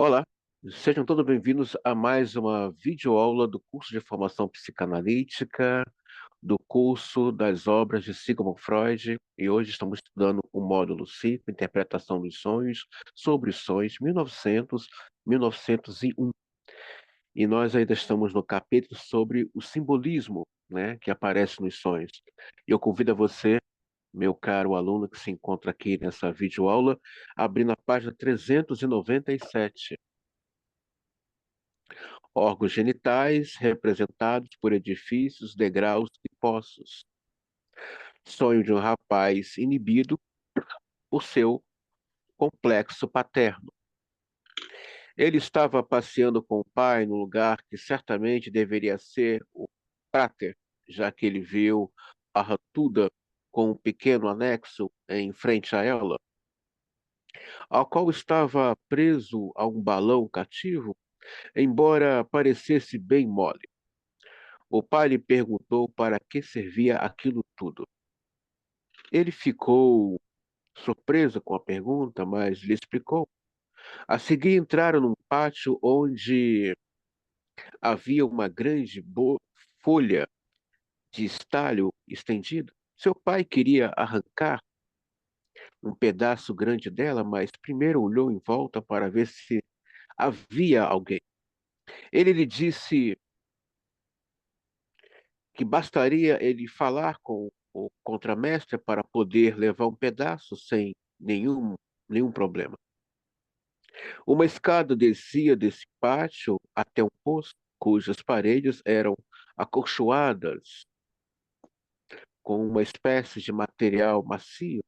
Olá, sejam todos bem-vindos a mais uma videoaula do curso de formação psicanalítica, do curso das obras de Sigmund Freud, e hoje estamos estudando o módulo 5, Interpretação dos Sonhos, sobre os sonhos, 1900-1901. E nós ainda estamos no capítulo sobre o simbolismo, né, que aparece nos sonhos. E eu convido a você, meu caro aluno que se encontra aqui nessa videoaula, a abrir na página 397. Órgãos genitais representados por edifícios, degraus e poços. Sonho de um rapaz inibido por seu complexo paterno. Ele estava passeando com o pai no lugar que certamente deveria ser o práter, já que ele viu a ratuda com um pequeno anexo em frente a ela, ao qual estava preso a um balão cativo, embora parecesse bem mole. O pai lhe perguntou para que servia aquilo tudo. Ele ficou surpreso com a pergunta, mas lhe explicou. A seguir entraram num pátio onde havia uma grande folha de estalho estendida. Seu pai queria arrancar um pedaço grande dela, mas primeiro olhou em volta para ver se havia alguém. Ele lhe disse que bastaria ele falar com o contramestre para poder levar um pedaço sem nenhum problema. Uma escada descia desse pátio até um poço, cujas paredes eram acolchoadas com uma espécie de material macio,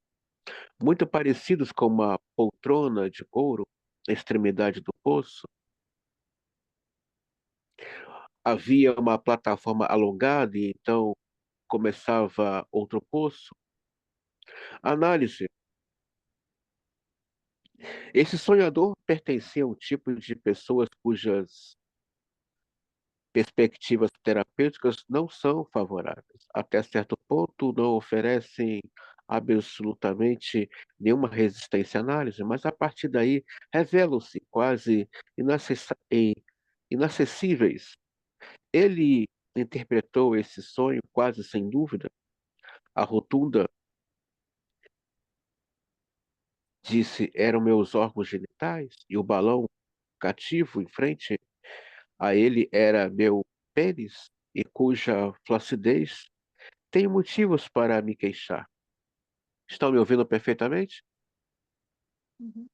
muito parecidos com uma poltrona de couro na extremidade do poço. Havia uma plataforma alongada e então começava outro poço. Análise. Esse sonhador pertencia a um tipo de pessoas cujas perspectivas terapêuticas não são favoráveis. Até certo ponto, não oferecem absolutamente nenhuma resistência à análise, mas a partir daí revelam-se quase inacessíveis. Ele interpretou esse sonho quase sem dúvida. A rotunda, disse, eram meus órgãos genitais, e o balão cativo em frente a ele era meu pênis, e cuja flacidez tenho motivos para me queixar. Estão me ouvindo perfeitamente? Uhum.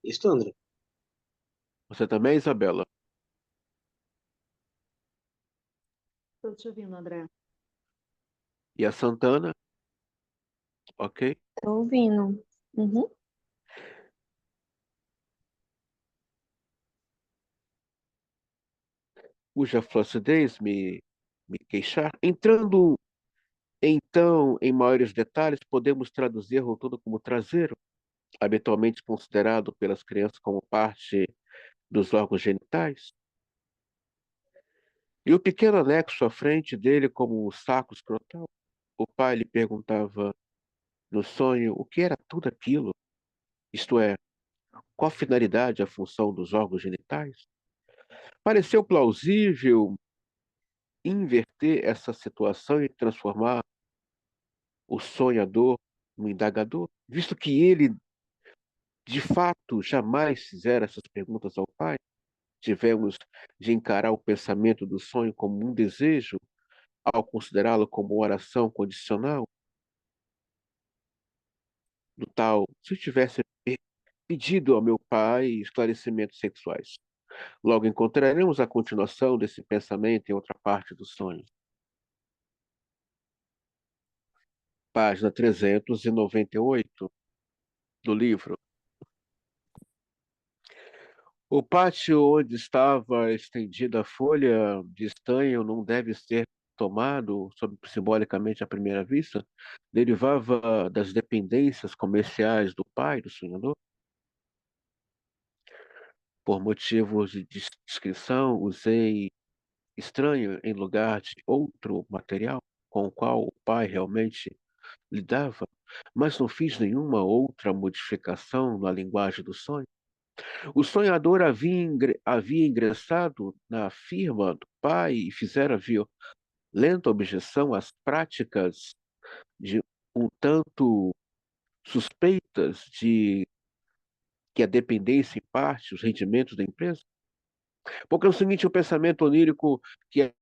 Isso, André. Você também, Isabela? Estou te ouvindo, André. E a Santana? Ok? Tô ouvindo. Uhum. Cuja flacidez me queixar. Entrando, então, em maiores detalhes, podemos traduzir a rotunda como traseiro, habitualmente considerado pelas crianças como parte dos órgãos genitais. E o pequeno anexo à frente dele como um saco escrotal. O pai lhe perguntava no sonho o que era tudo aquilo, isto é, qual a finalidade, a função dos órgãos genitais. Pareceu plausível inverter essa situação e transformar o sonhador no indagador, visto que ele, de fato, jamais fizera essas perguntas ao pai. Tivemos de encarar o pensamento do sonho como um desejo, ao considerá-lo como uma oração condicional, do tal, se eu tivesse pedido ao meu pai esclarecimentos sexuais. Logo encontraremos a continuação desse pensamento em outra parte do sonho. Página 398 do livro. O pátio onde estava estendida a folha de estanho não deve ser tomado simbolicamente à primeira vista, derivava das dependências comerciais do pai do sonhador. Por motivos de descrição, usei estranho em lugar de outro material com o qual o pai realmente lidava, mas não fiz nenhuma outra modificação na linguagem do sonho. O sonhador havia ingressado na firma do pai e fizera violenta objeção às práticas de um tanto suspeitas de que a dependência, em parte, os rendimentos da empresa. Porque é o seguinte, o pensamento onírico que é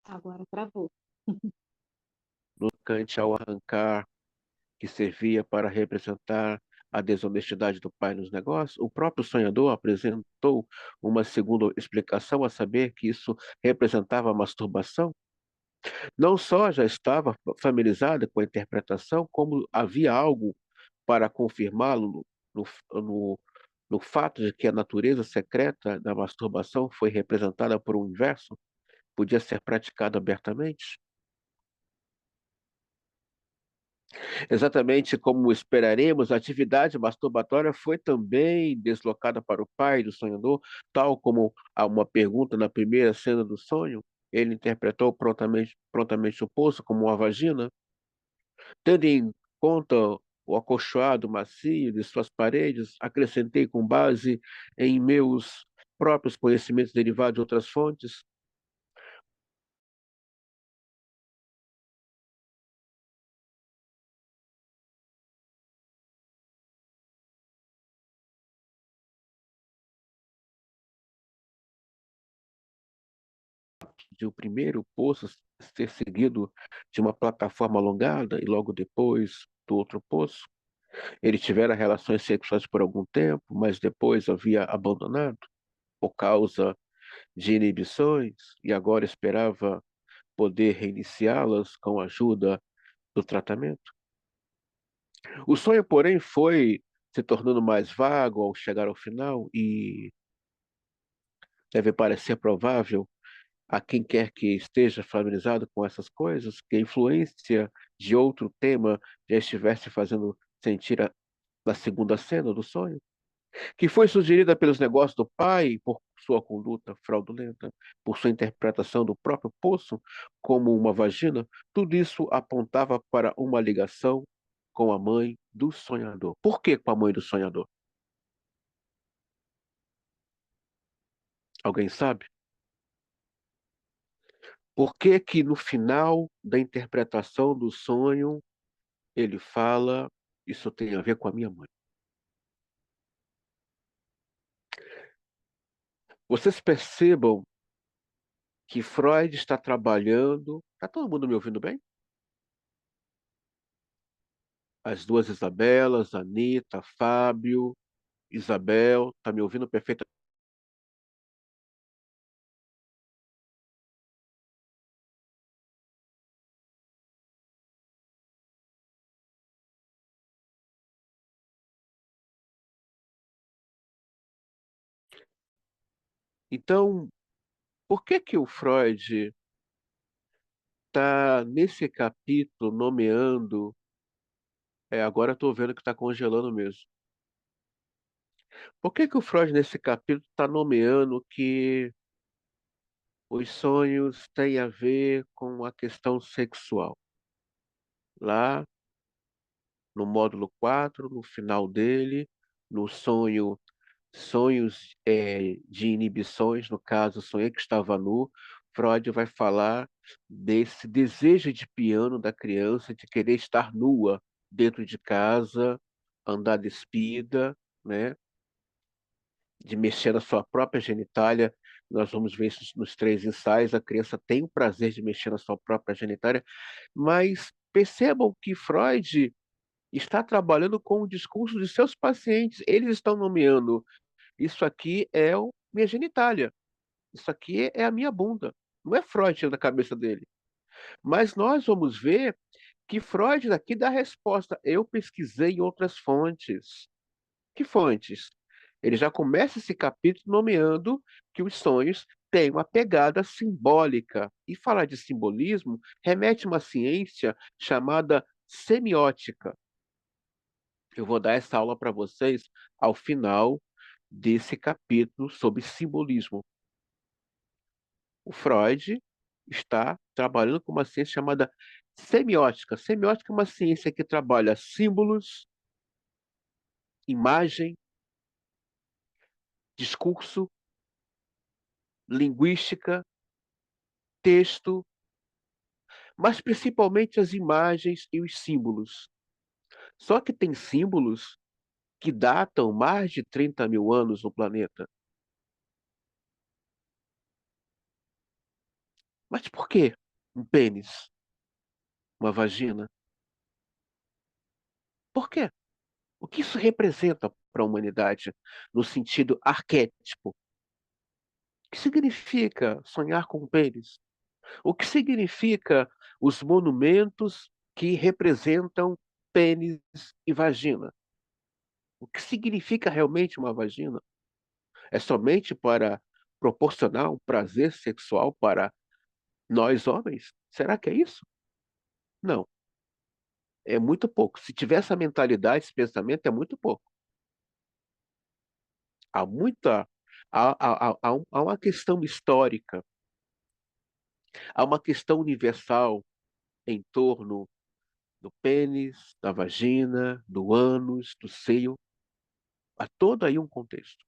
Agora travou. no Kant ao arrancar, que servia para representar a desonestidade do pai nos negócios, o próprio sonhador apresentou uma segunda explicação, a saber que isso representava a masturbação. Não só já estava familiarizada com a interpretação, como havia algo para confirmá-lo no, no, no fato de que a natureza secreta da masturbação foi representada por um inverso, podia ser praticado abertamente. Exatamente como esperaremos, a atividade masturbatória foi também deslocada para o pai do sonhador, tal como há uma pergunta na primeira cena do sonho. Ele interpretou prontamente o poço como uma vagina, tendo em conta o acolchoado macio de suas paredes, acrescentei com base em meus próprios conhecimentos derivados de outras fontes, de o primeiro poço ser seguido de uma plataforma alongada e logo depois do outro poço. Ele tivera relações sexuais por algum tempo, mas depois havia abandonado por causa de inibições e agora esperava poder reiniciá-las com a ajuda do tratamento. O sonho, porém, foi se tornando mais vago ao chegar ao final e deve parecer provável a quem quer que esteja familiarizado com essas coisas que a influência de outro tema já estivesse fazendo sentir na segunda cena do sonho, que foi sugerida pelos negócios do pai por sua conduta fraudulenta, por sua interpretação do próprio poço como uma vagina, tudo isso apontava para uma ligação com a mãe do sonhador. Por que com a mãe do sonhador? Alguém sabe? Por que que no final da interpretação do sonho ele fala, isso tem a ver com a minha mãe? Vocês percebam que Freud está trabalhando. Está todo mundo me ouvindo bem? As duas Isabelas, Anitta, Fábio, Isabel, está me ouvindo perfeitamente? Então, por que que o Freud está nesse capítulo nomeando? Agora estou vendo que está congelando mesmo. Por que que o Freud nesse capítulo está nomeando que os sonhos têm a ver com a questão sexual? Lá no módulo 4, no final dele, no sonho, sonhos de inibições, no caso, sonhei que estava nu, Freud vai falar desse desejo de piano da criança de querer estar nua dentro de casa, andar despida, né? De mexer na sua própria genitália. Nós vamos ver isso nos três ensaios. A criança tem o prazer de mexer na sua própria genitália, mas percebam que Freud está trabalhando com o discurso de seus pacientes. Eles estão nomeando: isso aqui é minha genitália, isso aqui é a minha bunda. Não é Freud na cabeça dele. Mas nós vamos ver que Freud daqui dá a resposta. Eu pesquisei em outras fontes. Que fontes? Ele já começa esse capítulo nomeando que os sonhos têm uma pegada simbólica. E falar de simbolismo remete a uma ciência chamada semiótica. Eu vou dar essa aula para vocês ao final desse capítulo sobre simbolismo. O Freud está trabalhando com uma ciência chamada semiótica. Semiótica é uma ciência que trabalha símbolos, imagem, discurso, linguística, texto, mas principalmente as imagens e os símbolos. Só que tem símbolos que datam mais de 30 mil anos no planeta. Mas por quê um pênis, uma vagina? Por quê? O que isso representa para a humanidade no sentido arquétipo? O que significa sonhar com um pênis? O que significa os monumentos que representam pênis e vagina? O que significa realmente uma vagina? É somente para proporcionar um prazer sexual para nós homens? Será que é isso? Não, é muito pouco. Se tiver essa mentalidade, esse pensamento, é muito pouco. Há muita. Há uma questão histórica, há uma questão universal em torno do pênis, da vagina, do ânus, do seio. Há todo aí um contexto.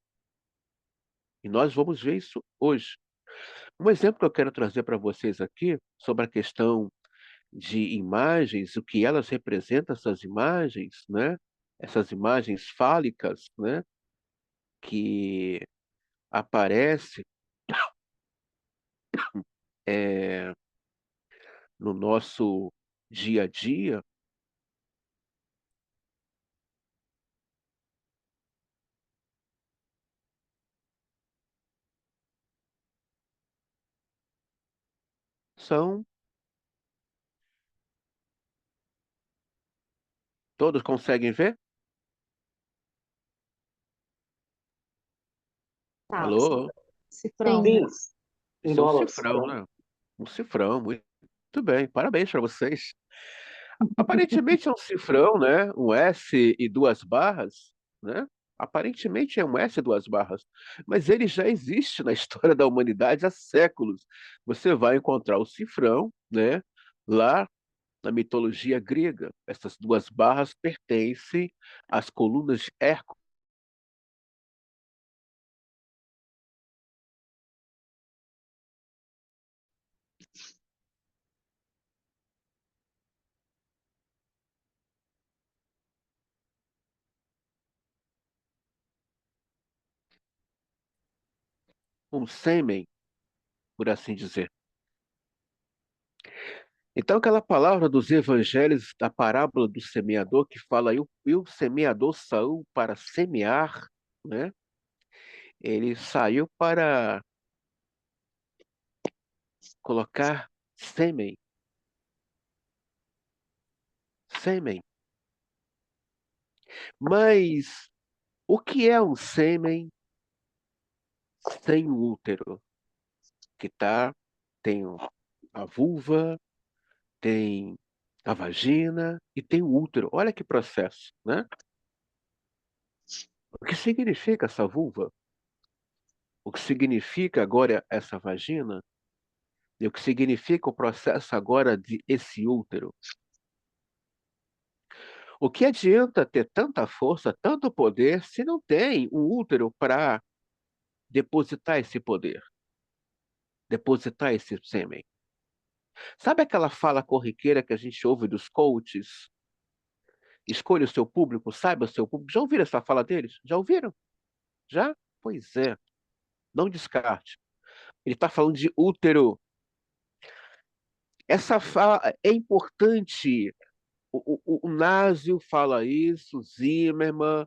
E nós vamos ver isso hoje. Um exemplo que eu quero trazer para vocês aqui sobre a questão de imagens, o que elas representam, essas imagens, né? Essas imagens fálicas, né? Que aparecem é, no nosso dia a dia, são, todos conseguem ver? Tá. Alô? Cifrão. Sim, em Isso é um dólares. cifrão, né? Um cifrão, muito bem. Parabéns para vocês. Aparentemente é um cifrão, né? Um S e duas barras, né? Aparentemente é um S e duas barras, mas ele já existe na história da humanidade há séculos. Você vai encontrar o cifrão, né? Lá na mitologia grega. Essas duas barras pertencem às colunas de Hércules, um sêmen, por assim dizer. Então, aquela palavra dos evangelhos, da parábola do semeador, que fala, e o semeador saiu para semear, né? Ele saiu para colocar sêmen, sêmen. Mas o que é um sêmen sem o útero? Que tá, tem a vulva, tem a vagina e tem o útero. Olha que processo, né? O que significa essa vulva? O que significa agora essa vagina? E o que significa o processo agora de esse útero? O que adianta ter tanta força, tanto poder, se não tem um útero para depositar esse poder, depositar esse sêmen? Sabe aquela fala corriqueira que a gente ouve dos coaches? Escolha o seu público, saiba o seu público. Já ouviram essa fala deles? Já ouviram? Já? Pois é, não descarte. Ele está falando de útero. Essa fala é importante. O Nasio fala isso, o Zimmermann,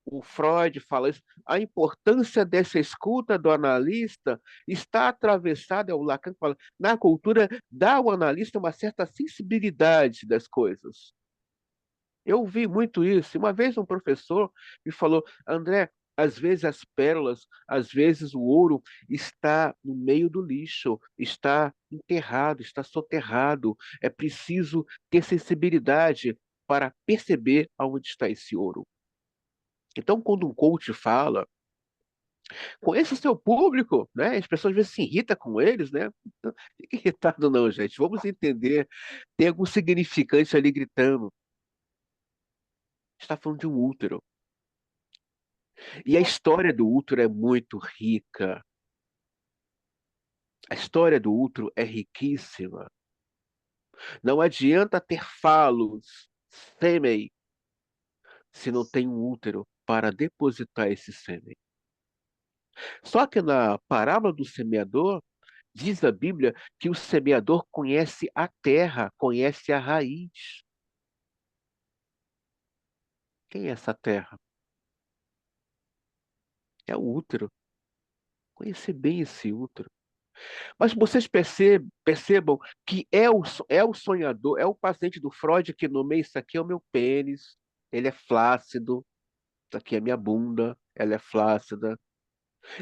o Freud fala isso. A importância dessa escuta do analista está atravessada, o Lacan fala, na cultura dá ao analista uma certa sensibilidade das coisas. Eu vi muito isso. Uma vez um professor me falou, André, às vezes as pérolas, às vezes o ouro está no meio do lixo, está enterrado, está soterrado. É preciso ter sensibilidade para perceber aonde está esse ouro. Então, quando um coach fala Conheça o seu público, né? As pessoas às vezes se irritam com eles, né? Não fica irritado não, gente. Vamos entender. Tem algum significante ali gritando. Está falando de um útero. E a história do útero é muito rica. A história do útero é riquíssima. Não adianta ter falos, sêmen, se não tem um útero para depositar esse sêmen. Só que na parábola do semeador, diz a Bíblia que o semeador conhece a terra, conhece a raiz. Quem é essa terra? É o útero. Conhecer bem esse útero. Mas vocês percebam que é o sonhador, é o paciente do Freud que nomeia isso aqui é o meu pênis, ele é flácido, isso aqui é minha bunda, ela é flácida.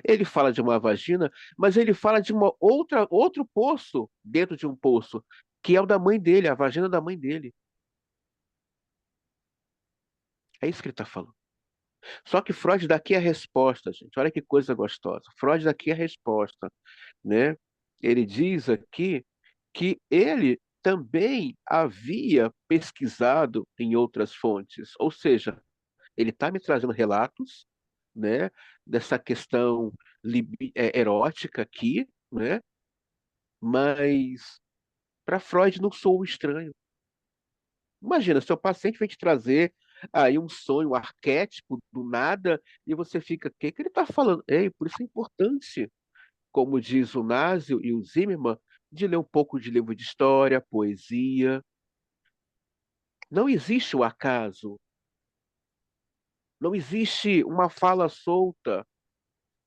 Ele fala de uma vagina, mas ele fala de outro poço dentro de um poço, que é o da mãe dele, a vagina da mãe dele. É isso que ele está falando. Só que Freud daqui é a resposta, gente. Olha que coisa gostosa. Freud daqui é a resposta, né? Ele diz aqui que ele também havia pesquisado em outras fontes, ou seja, ele está me trazendo relatos, né, dessa questão erótica aqui, né? Mas para Freud não sou estranho. Imagina, seu paciente vem te trazer aí um sonho, um arquétipo do nada, e você fica, o que que ele está falando? Ei, por isso é importante, como diz o Násio e o Zimmermann, de ler um pouco de livro de história, poesia. Não existe o acaso, não existe uma fala solta.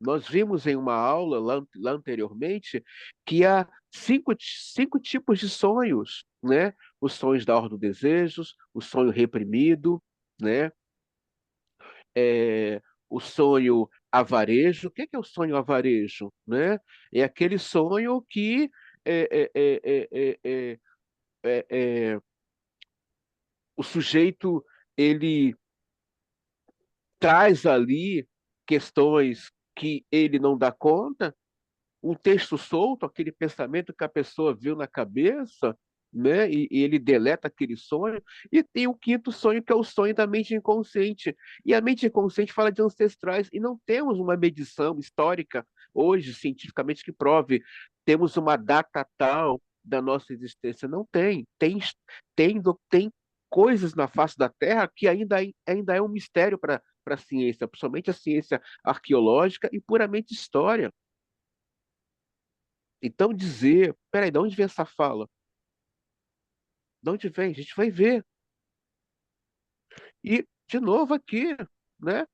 Nós vimos em uma aula lá anteriormente que há cinco tipos de sonhos, né? Os sonhos da ordem dos desejos, o sonho reprimido, né? É, o sonho avarejo. O que é o sonho avarejo, né? É aquele sonho que é, é, é, é, é, é, é, é, o sujeito ele traz ali questões que ele não dá conta, um texto solto, aquele pensamento que a pessoa viu na cabeça, né? E ele deleta aquele sonho. E tem o quinto sonho, que é o sonho da mente inconsciente. E a mente inconsciente fala de ancestrais, e não temos uma medição histórica hoje, cientificamente, que prove. Temos uma data tal da nossa existência. Não tem. Tem coisas na face da Terra que ainda é um mistério para a ciência, principalmente a ciência arqueológica e puramente história. Então dizer, peraí, de onde vem essa fala? De onde vem? A gente vai ver. E, de novo aqui, né?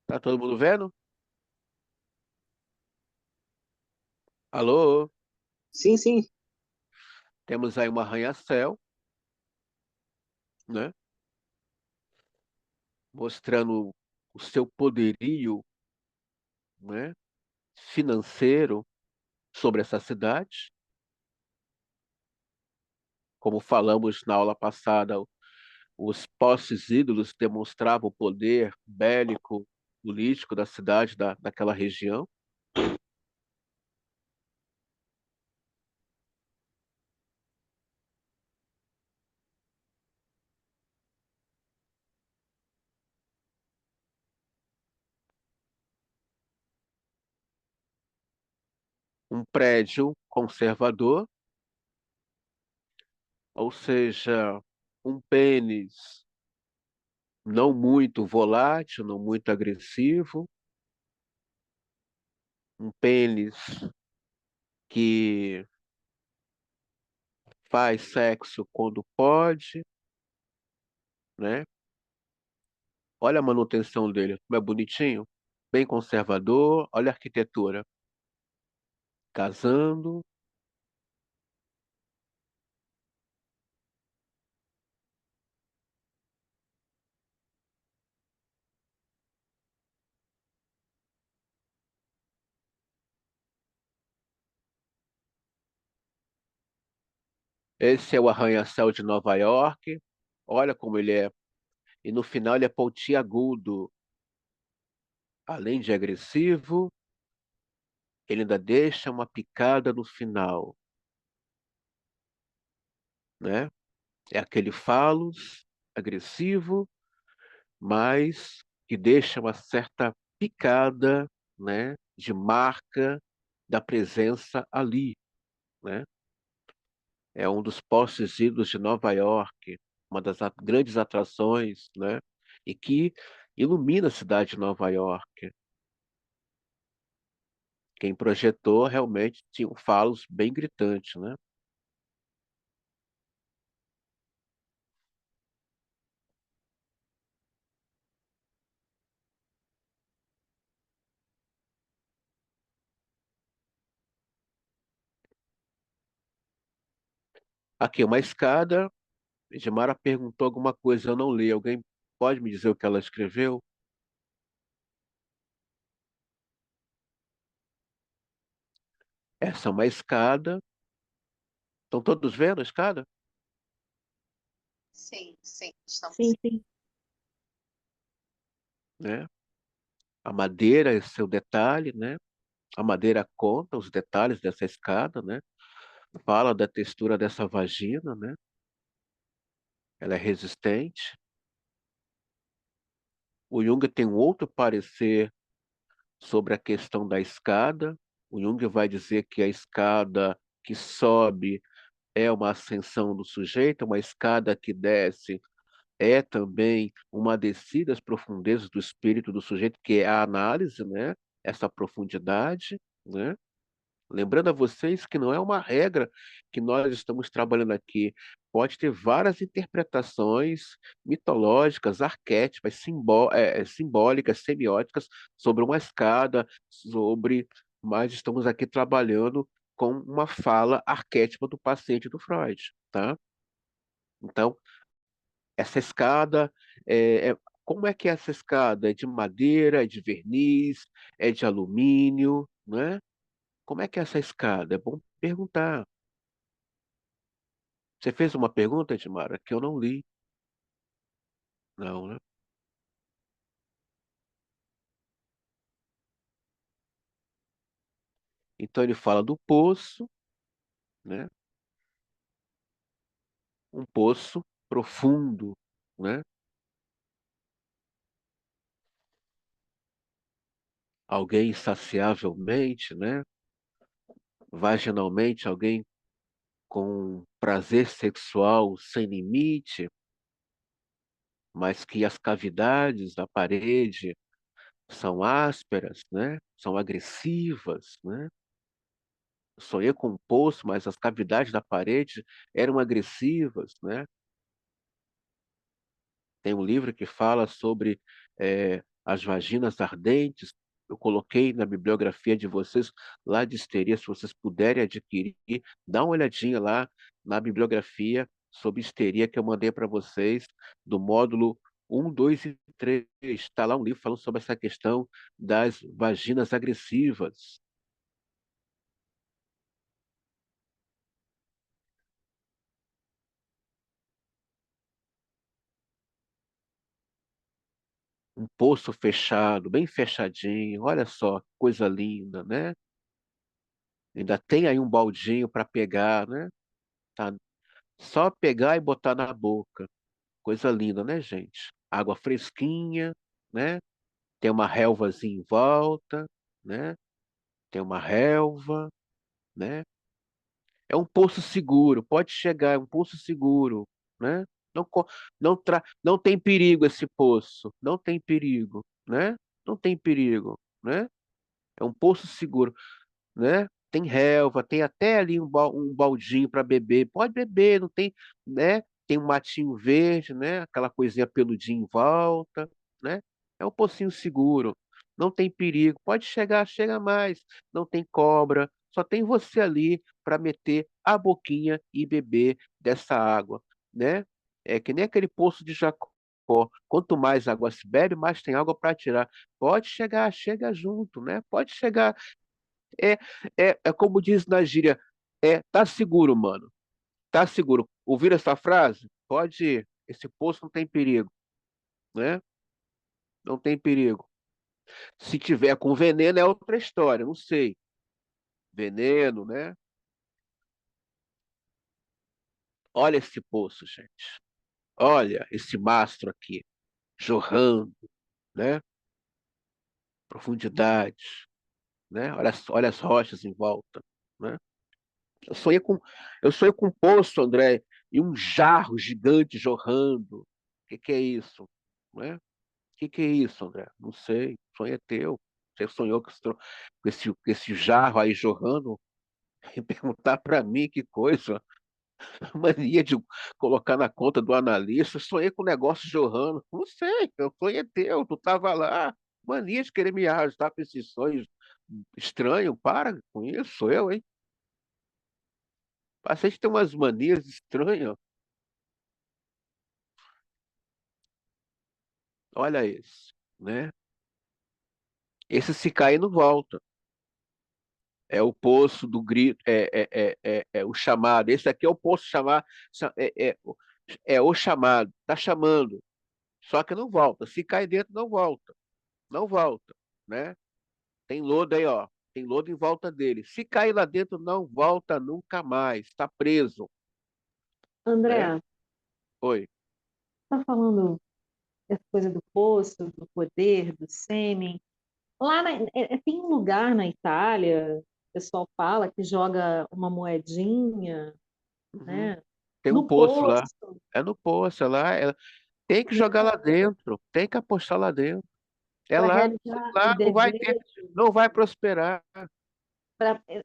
Tá todo mundo vendo? Alô? Sim, sim. Temos aí uma arranha-céu, né? Mostrando o seu poderio, né? Financeiro sobre essa cidade. Como falamos na aula passada, os posses ídolos demonstravam o poder bélico, político da cidade, daquela região. Um prédio conservador, ou seja, um pênis não muito volátil, não muito agressivo, um pênis que faz sexo quando pode, né? Olha a manutenção dele, como é bonitinho, bem conservador, olha a arquitetura. Casando, esse é o arranha-céu de Nova York, olha como ele é. E no final ele é pontiagudo, além de agressivo, ele ainda deixa uma picada no final, né? É aquele falos agressivo, mas que deixa uma certa picada, né, de marca da presença ali, né? É um dos postes idos de Nova York, uma das grandes atrações, né? E que ilumina a cidade de Nova York. Quem projetou realmente tinha um falos bem gritante, né? Aqui uma escada. Edmara perguntou alguma coisa, eu não li. Alguém pode me dizer o que ela escreveu? Essa é uma escada. Estão todos vendo a escada? Sim, sim, estamos. Sim, sim. Né? A madeira é seu detalhe, né? A madeira conta os detalhes dessa escada, né? Fala da textura dessa vagina, né? Ela é resistente. O Jung tem um outro parecer sobre a questão da escada. O Jung vai dizer que a escada que sobe é uma ascensão do sujeito, uma escada que desce é também uma descida às profundezas do espírito do sujeito, que é a análise, né? Essa profundidade, né? Lembrando a vocês que não é uma regra que nós estamos trabalhando aqui. Pode ter várias interpretações mitológicas, arquétipas, simbólicas, semióticas sobre uma escada, sobre, mas estamos aqui trabalhando com uma fala arquétipa do paciente do Freud, tá? Então, essa escada, como é que é essa escada? É de madeira, é de verniz, é de alumínio, né? Como é que é essa escada? É bom perguntar. Você fez uma pergunta, Edmara, que eu não li. Não, né? Então ele fala do poço, né? Um poço profundo, né? Alguém insaciavelmente, né? Vaginalmente, alguém com prazer sexual sem limite, mas que as cavidades da parede são ásperas, né? São agressivas, né? Sonhei com um poço, mas as cavidades da parede eram agressivas, né? Tem um livro que fala sobre as vaginas ardentes. Eu coloquei na bibliografia de vocês lá de histeria, se vocês puderem adquirir, dá uma olhadinha lá na bibliografia sobre histeria que eu mandei para vocês, do módulo 1, 2 e 3. Está lá um livro falando sobre essa questão das vaginas agressivas. Um poço fechado, bem fechadinho, olha só, coisa linda, né? Ainda tem aí um baldinho para pegar, né? Tá. Só pegar e botar na boca. Coisa linda, né, gente? Água fresquinha, né? Tem uma relvazinha em volta, né? Tem uma relva, né? É um poço seguro, pode chegar, é um poço seguro, né? Não, não tem perigo esse poço, não tem perigo, né? Não tem perigo, né? É um poço seguro, né? tem relva, tem até ali um baldinho para beber. Pode beber, não tem, né? Tem um matinho verde, né? Aquela coisinha peludinha em volta, né? É um pocinho seguro. Não tem perigo. Pode chegar, chega mais. Não tem cobra. Só tem você ali para meter a boquinha e beber dessa água, né? É que nem aquele poço de Jacó. Quanto mais água se bebe, mais tem água para tirar. Pode chegar, chega junto, né? Pode chegar. É, é como diz na gíria, tá seguro, mano. Tá seguro. Ouvir essa frase? Pode ir. Esse poço não tem perigo, né? Não tem perigo. Se tiver com veneno é outra história, não sei. Veneno, né? Olha esse poço, gente. Olha esse mastro aqui, jorrando, né? Profundidade, né? Olha as rochas em volta, né? Eu sonhei com, eu sonhei com um poço, André, e um jarro gigante jorrando. O que é isso? Né? O que é isso, André? Não sei. Sonho é teu. Você sonhou com esse jarro aí jorrando? E perguntar para mim que coisa. Mania de colocar na conta do analista. Sonhei com o negócio jorrando. Não sei. O sonho é teu. Tu estava lá. Mania de querer me arrastar com esses sonhos estranhos. Para com isso. Sou eu, hein? Vocês têm umas manias estranhas. Olha esse, né? Esse se cair não volta. É o poço do grito, é o chamado. Esse aqui é o poço chamar, é o chamado. Tá chamando, só que não volta. Se cai dentro, não volta, não volta, né? Tem lodo aí, ó. Tem lodo em volta dele. Se cair lá dentro, não volta nunca mais. Está preso, né? André, Oi. tá falando essa coisa do poço, do poder, do sêmen. Lá tem um lugar na Itália, o pessoal fala que joga uma moedinha, Uhum. né, Tem um no poço poço, lá. É no poço, é lá. Tem que jogar lá dentro. Tem que apostar lá dentro. É para lá, realizar o lá não vai ter, desejo. não vai prosperar.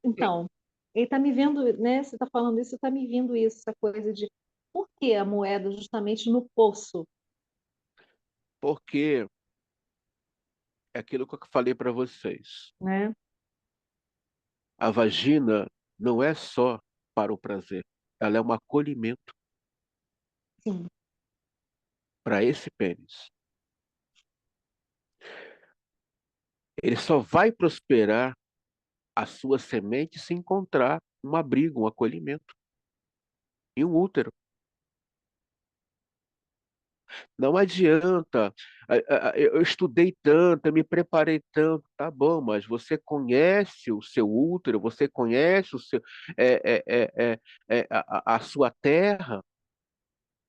Então, ele está me vendo, né? Você está falando isso, está me vindo isso, essa coisa de por que a moeda justamente no poço, Porque é aquilo que eu falei para vocês. né? A vagina não é só para o prazer, ela é um acolhimento Sim. para esse pênis. Ele só vai prosperar a sua semente se encontrar um abrigo, um acolhimento e um útero. Não adianta. Eu estudei tanto, eu me preparei tanto, tá bom, mas você conhece o seu útero, você conhece o seu, a sua terra.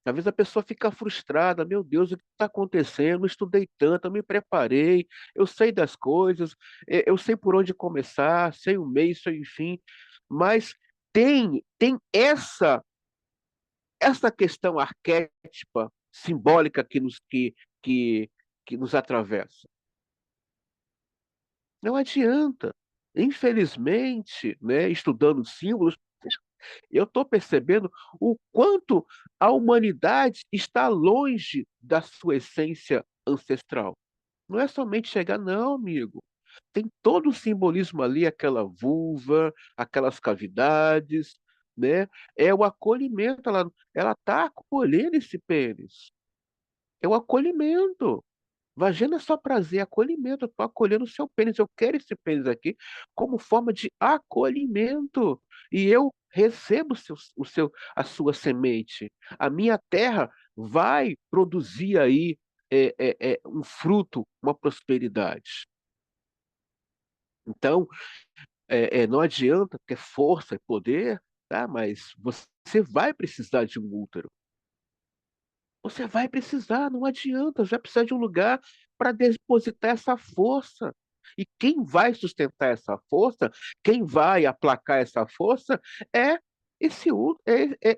Às vezes a pessoa fica frustrada, meu Deus, o que está acontecendo? Eu estudei tanto, eu me preparei, eu sei das coisas, eu sei por onde começar, sei o meio, sei o fim, mas tem essa questão arquétipa, simbólica que, que nos atravessa. Não adianta. Infelizmente, né, estudando símbolos, eu estou percebendo o quanto a humanidade está longe da sua essência ancestral. Não é somente chegar, não, amigo. Tem todo o simbolismo ali, aquela vulva, aquelas cavidades, né? É o acolhimento, ela está acolhendo esse pênis. É o acolhimento. Vagina é só prazer, acolhimento. Eu estou acolhendo o seu pênis. Eu quero esse pênis aqui como forma de acolhimento. E eu recebo a sua semente. A minha terra vai produzir aí um fruto, uma prosperidade. Então, não adianta ter força e poder, tá? Mas você vai precisar de um útero. Você vai precisar, não adianta, você vai precisar de um lugar para depositar essa força. E quem vai sustentar essa força, quem vai aplacar essa força é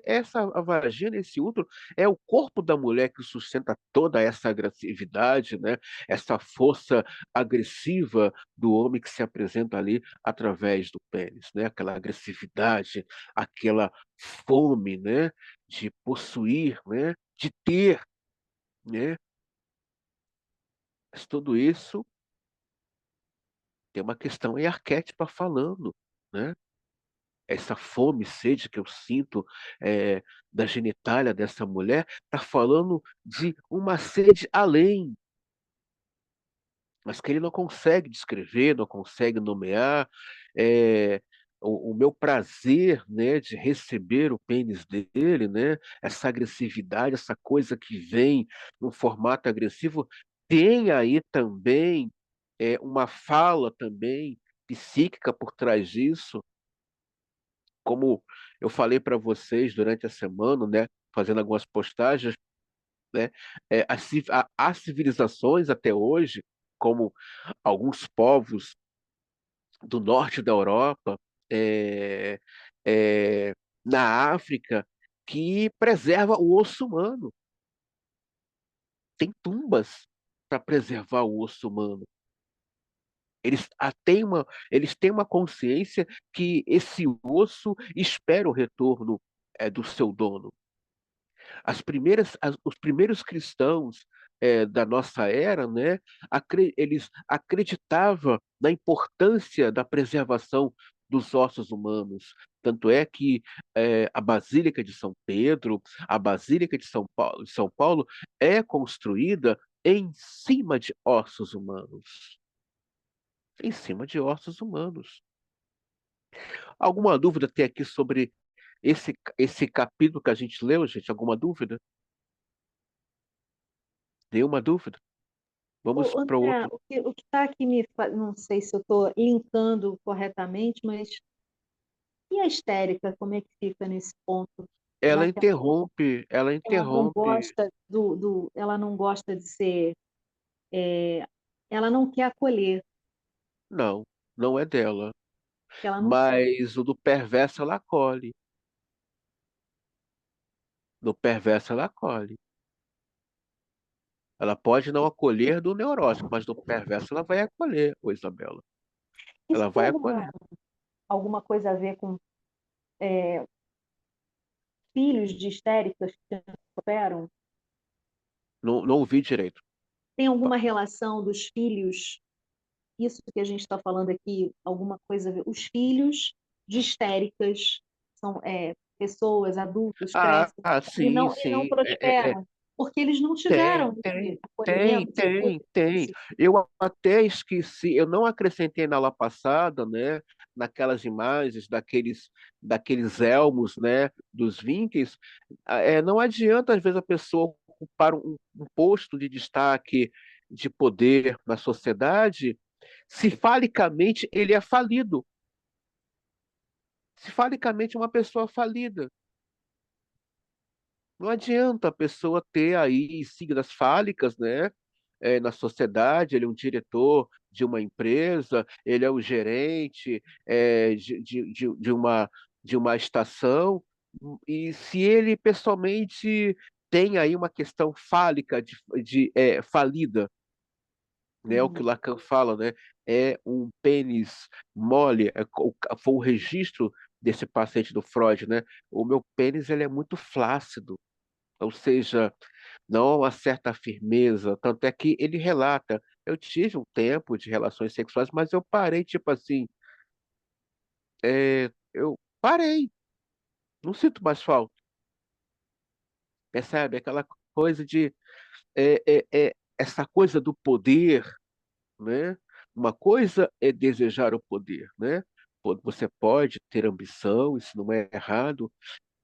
essa a vagina, esse útero, é o corpo da mulher que sustenta toda essa agressividade, né? Essa força agressiva do homem que se apresenta ali através do pênis, né? Aquela agressividade, aquela fome, né? De possuir, né? De ter, né? Mas tudo isso tem uma questão aí arquétipa falando, né? Essa fome, sede que eu sinto da genitália dessa mulher, está falando de uma sede além, mas que ele não consegue descrever, não consegue nomear. É, o meu prazer, né, de receber o pênis dele, né, essa agressividade, essa coisa que vem no formato agressivo, tem aí também uma fala também psíquica por trás disso, como eu falei para vocês durante a semana, né, fazendo algumas postagens, né, há civilizações até hoje, como alguns povos do norte da Europa, é, é, na África, que preserva o osso humano. Tem tumbas para preservar o osso humano. Eles têm uma consciência que esse osso espera o retorno do seu dono. Os primeiros cristãos da nossa era, né, eles acreditavam na importância da preservação dos ossos humanos. Tanto é que a Basílica de São Pedro, a Basílica de São Paulo é construída em cima de ossos humanos. Em cima de ossos humanos. Alguma dúvida tem aqui sobre esse capítulo que a gente leu, gente? Alguma dúvida? Nenhuma dúvida? Vamos Ô, para o André, outro. o que está aqui não sei se eu estou linkando corretamente, mas e a histérica, como é que fica nesse ponto? Já que Ela ela não interrompe. gosta ela não gosta de ser, é, ela não quer acolher, Não, não é dela. ela não quer. Mas o do perverso ela acolhe. Do perverso ela acolhe. Ela pode não acolher do neurótico, mas do perverso ela vai acolher, ô Isabela. Isso Ela tem vai acolher. alguma coisa a ver com filhos de histéricas que operam? Não, não ouvi direito. Tem alguma relação dos filhos, isso que a gente está falando aqui, alguma coisa a ver? Os filhos de histéricas são pessoas, adultos, crescem Sim, e não sim. prosperam, porque eles não Tem, tiveram esse tem, tem, acolhimento, tem, tem. Eu até esqueci, eu não acrescentei na aula passada, né, naquelas imagens daqueles elmos, né, dos Vikings. Não adianta, às vezes, a pessoa ocupar um posto de destaque, de poder na sociedade, se falicamente ele é falido. Se falicamente é uma pessoa falida. Não adianta a pessoa ter aí siglas fálicas, né? Na sociedade, ele é um diretor de uma empresa, ele é o gerente de uma estação, e se ele pessoalmente tem aí uma questão fálica falida, né? O que Uhum. Lacan fala, né? É um pênis mole, foi o registro desse paciente do Freud, né? O meu pênis ele é muito flácido, ou seja, não há uma certa firmeza, tanto é que ele relata, eu tive um tempo de relações sexuais, mas eu parei, tipo assim, eu parei, não sinto mais falta, percebe? Aquela coisa de, essa coisa do poder, né? Uma coisa é desejar o poder, né? Você pode ter ambição, isso não é errado,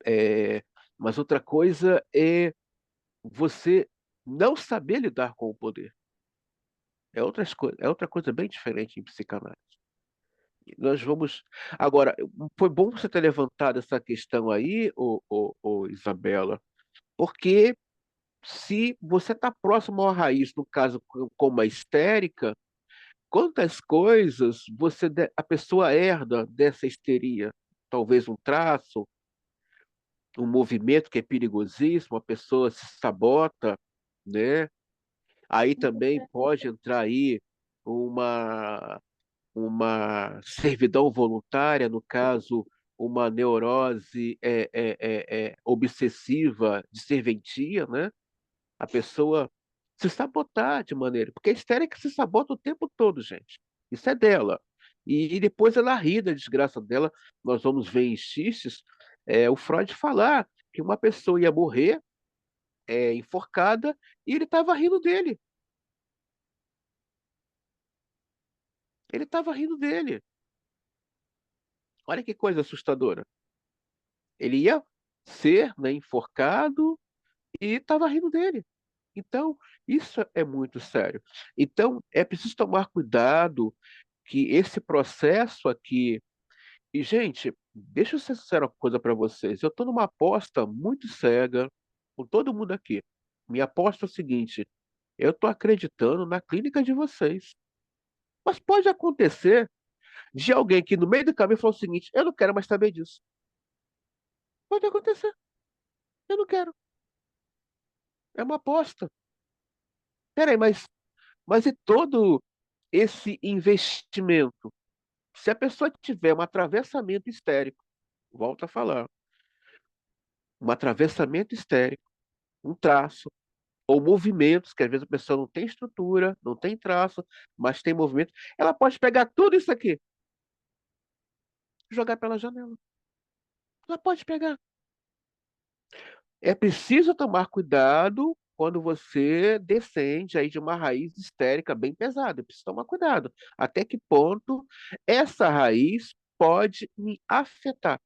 é, mas outra coisa é você não saber lidar com o poder. É outra coisa bem diferente em psicanálise. Nós vamos. Agora, foi bom você ter levantado essa questão aí, Isabela, porque se você está próximo à raiz, no caso, como a histérica, quantas coisas a pessoa herda dessa histeria? Talvez um traço, um movimento que é perigosíssimo, a pessoa se sabota, né? Aí também pode entrar aí uma, uma servidão voluntária, no caso, uma neurose obsessiva de serventia, né? A pessoa se sabotar de maneira. Porque a histérica se sabota o tempo todo, gente. Isso é dela. E depois ela ri da desgraça dela. Nós vamos ver em Xixes o Freud falar que uma pessoa ia morrer enforcada e ele estava rindo dele. Ele estava rindo dele. Olha que coisa assustadora. Ele ia ser, né, enforcado e estava rindo dele. Então, isso é muito sério. Então, é preciso tomar cuidado que esse processo aqui. E, gente, deixa eu ser sincero uma coisa para vocês. Eu estou numa aposta muito cega com todo mundo aqui. Minha aposta é o seguinte: eu estou acreditando na clínica de vocês. Mas pode acontecer de alguém que no meio do caminho falou o seguinte: eu não quero mais saber disso. Pode acontecer, eu não quero. É uma aposta. Peraí, mas e todo esse investimento? Se a pessoa tiver um atravessamento histérico, volto a falar, um atravessamento histérico, um traço, ou movimentos, que às vezes a pessoa não tem estrutura, não tem traço, mas tem movimento, ela pode pegar tudo isso aqui e jogar pela janela. Ela pode pegar. É preciso tomar cuidado quando você descende aí de uma raiz histérica bem pesada. É preciso tomar cuidado. Até que ponto essa raiz pode me afetar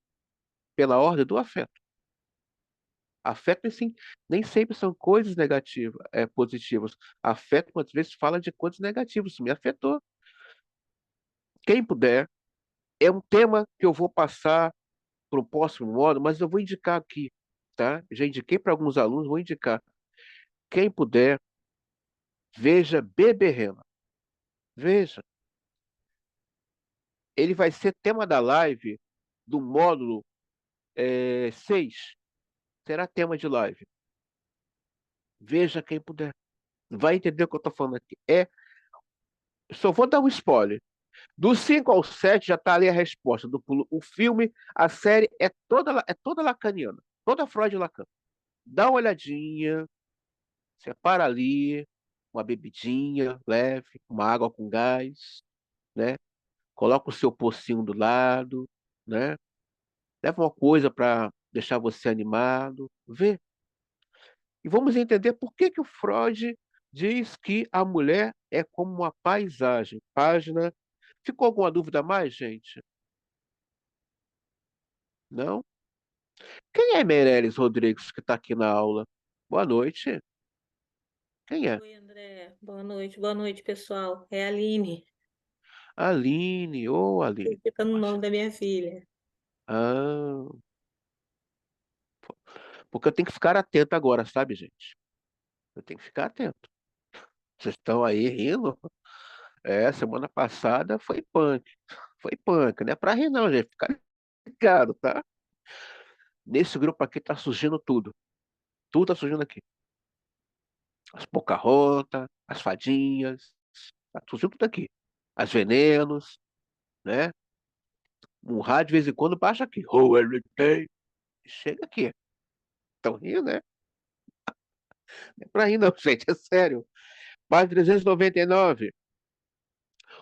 pela ordem do afeto. Afeto, assim, nem sempre são coisas negativas, positivas. Afeto, muitas vezes, fala de coisas negativas. Isso me afetou. Quem puder, é um tema que eu vou passar para o próximo módulo, mas eu vou indicar aqui, tá? Já indiquei para alguns alunos, vou indicar. Quem puder, veja Beberrena. Veja. Ele vai ser tema da live do módulo 6. Será tema de live. Veja quem puder. Vai entender o que eu estou falando aqui. Só vou dar um spoiler. Do 5 ao 7 já está ali a resposta do pulo. O filme, a série é toda lacaniana, toda Freud e Lacan. Dá uma olhadinha, separa ali uma bebidinha leve, uma água com gás, né? Coloca o seu pocinho do lado, né? Leva uma coisa para deixar você animado, vê. E vamos entender por que que o Freud diz que a mulher é como uma paisagem. Página. Ficou alguma dúvida a mais, gente? Não? Quem é Meirelles Rodrigues que está aqui na aula? Boa noite. Quem é? Oi, André. Boa noite, pessoal. É a Aline, Aline. Ô, Aline. repetindo o Poxa. nome da minha filha. Ah, porque eu tenho que ficar atento agora, sabe, gente? Eu tenho que ficar atento. Vocês estão aí rindo? Semana passada foi punk. Foi punk, não é pra rir não, gente. Fica ligado, tá? Nesse grupo aqui tá surgindo tudo. Tudo tá surgindo aqui. As Pocahontas, as fadinhas, tá surgindo tudo aqui. As venenos, né? Um rádio de vez em quando baixa aqui. Oh, ele tem. Chega aqui. Estão rindo, né? Não é pra rir não, gente. É sério. Página 399.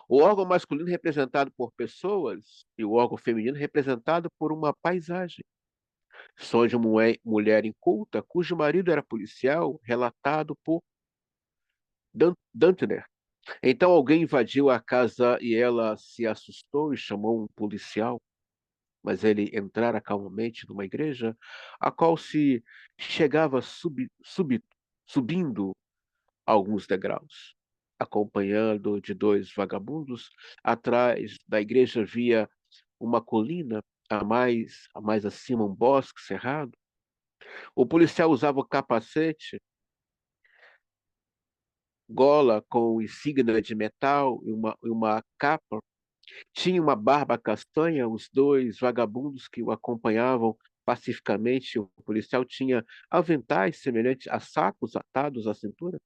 O órgão masculino representado por pessoas e o órgão feminino representado por uma paisagem. Sonho de uma mulher inculta cujo marido era policial, relatado por Dantner. Então alguém invadiu a casa e ela se assustou e chamou um policial, mas ele entrara calmamente numa igreja, a qual se chegava subindo alguns degraus. Acompanhado de dois vagabundos, atrás da igreja havia uma colina, a mais acima um bosque cerrado. O policial usava capacete, gola com insígnia de metal e uma capa. Tinha uma barba castanha. Os dois vagabundos que o acompanhavam pacificamente, o policial tinha aventais semelhantes a sacos atados à cintura.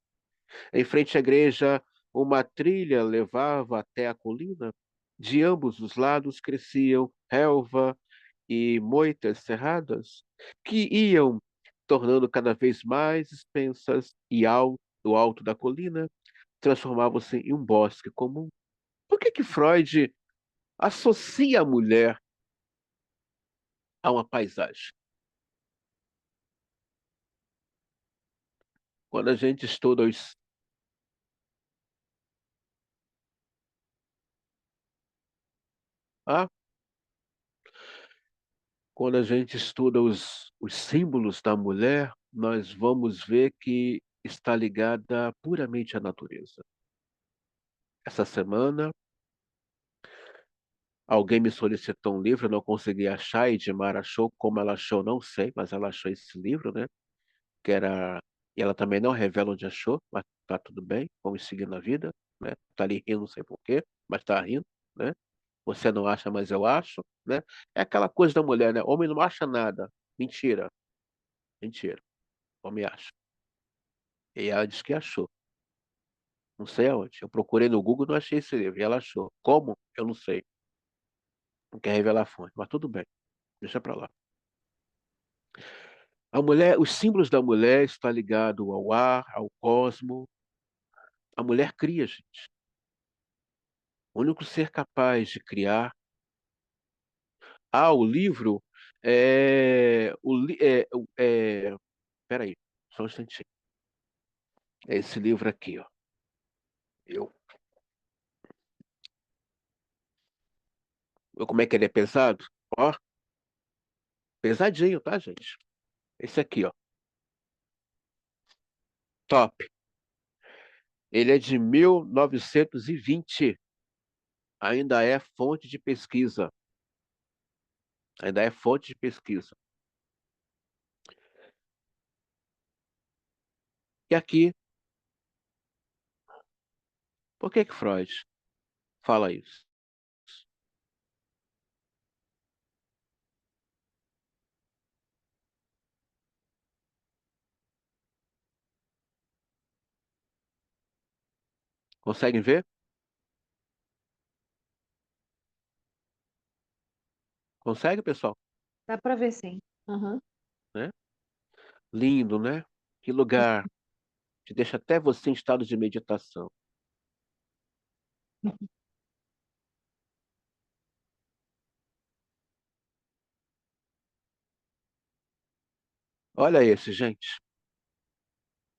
Em frente à igreja, uma trilha levava até a colina. De ambos os lados cresciam relva e moitas cerradas, que iam tornando cada vez mais extensas e o alto da colina transformava-se em um bosque comum. Por que que Freud associa a mulher a uma paisagem? Quando a gente estuda os, ah, quando a gente estuda os símbolos da mulher, nós vamos ver que está ligada puramente à natureza. Essa semana, alguém me solicitou um livro, eu não consegui achar, e Edmar achou, como ela achou, não sei, mas ela achou esse livro, né? Que era. E ela também não revela onde achou, mas tá tudo bem, vamos seguir na vida, né? Tá ali rindo, não sei por quê, mas tá rindo, né? Você não acha, mas eu acho, né? É aquela coisa da mulher, né? Homem não acha nada. Mentira, mentira. Homem acha. E ela disse que achou. Não sei aonde. Eu procurei no Google, não achei esse livro. E ela achou. Como? Eu não sei. Não quer revelar a fonte, mas tudo bem. Deixa pra lá. A mulher, os símbolos da mulher estão ligados ao ar, ao cosmo. A mulher cria, gente. O único ser capaz de criar. Ah, o livro é. Peraí, só um instantinho. É esse livro aqui, ó. Eu, como é que ele é pesado? Ó, pesadinho, tá, gente? Esse aqui, ó. Top. Ele é de 1920. Ainda é fonte de pesquisa. Ainda é fonte de pesquisa. E aqui, por que que Freud fala isso? Conseguem ver? Consegue, pessoal? Dá para ver sim. Aham. Né? Lindo, né? Que lugar. Te deixa até você em estado de meditação. Olha esse, gente.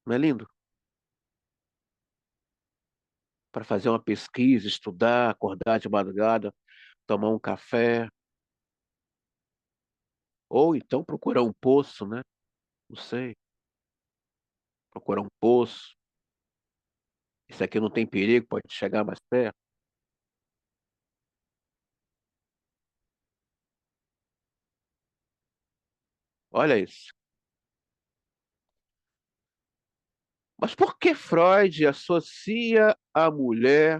Não é lindo? Para fazer uma pesquisa, estudar, acordar de madrugada, tomar um café, ou então procurar um poço, né? Não sei, procurar um poço. Isso aqui não tem perigo, pode chegar mais perto. Olha isso. Mas por que Freud associa a mulher